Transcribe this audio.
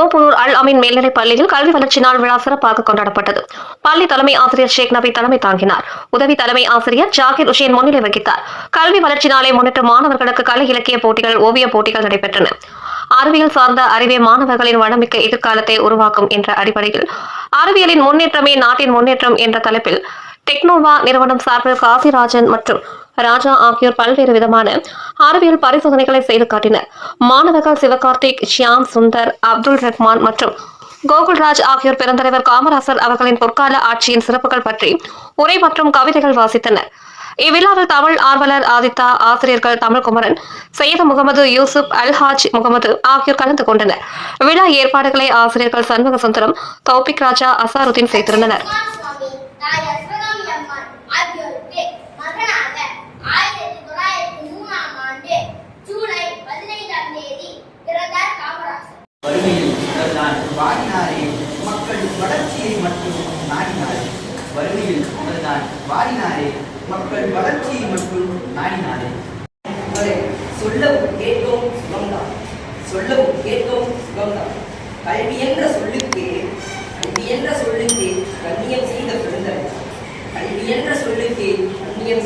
தோப்பூர் அல் அமீன் மேல்நிலைப் பள்ளியில் கல்வி வளர்ச்சி நாள் விழா சிறப்பாக கொண்டாடப்பட்டது. பள்ளி தலைமை ஆசிரியர் ஷேக் நபி தலைமை தாங்கினார். உதவி தலைமை ஆசிரியர் ஜாகிர் உஷேன் முன்னிலை வகித்தார். கல்வி வளர்ச்சி நாளை முன்னிட்டு மாணவர்களுக்கு கலை இலக்கிய போட்டிகள், ஓவிய போட்டிகள் நடைபெற்றன. அறிவியல் சார்ந்த அறிவே மாணவர்களின் வளமிக்க எதிர்காலத்தை உருவாக்கும் என்ற அடிப்படையில் அறிவியலின் முன்னேற்றமே நாட்டின் முன்னேற்றம் என்ற தலைப்பில் டெக்னோவா நிறுவனம் சார்பில் காசிராஜன் மற்றும் ராஜா ஆகியோர் பல்வேறு விதமான அறிவியல் பரிசோதனைகளை செய்து காட்டினர். மாணவர்கள் சிவகார்த்திக், ஷியாம் சுந்தர், அப்துல் ரஹ்மான் மற்றும் கோகுல்ராஜ் ஆகியோர் பெருந்தலைவர் காமராசர் அவர்களின் பொற்கால ஆட்சியின் சிறப்புகள் பற்றி உரை மற்றும் கவிதைகள் வாசித்தனர். இவ்விழாவில் தமிழ் ஆர்வலர் ஆதித்தா, ஆசிரியர்கள் தமிழ்குமரன், சையது முகமது யூசுப், அல்ஹாஜ் முகமது ஆகியோர் கலந்து கொண்டனர். விழா ஏற்பாடுகளை ஆசிரியர்கள் சண்முக சுந்தரம், தௌபிக் ராஜா, அசாருதீன் செய்திருந்தனர். மக்கள் வளர்ச்சியை மட்டும் நாடினாரே. வறுமையில் முதல்தான் வாடினாரே, மக்கள் வளர்ச்சியை மட்டும் நாடினாரே. சொல்லவும் கேட்கவும் சுகம்தான், சொல்லவும் கேட்கவும் சுகம்தான். கல்வி என்ற சொல்லுக்கே கண்ணியம் செய்த பெருந்தலை, கல்வி என்ற சொல்லுக்கே கண்ணியம்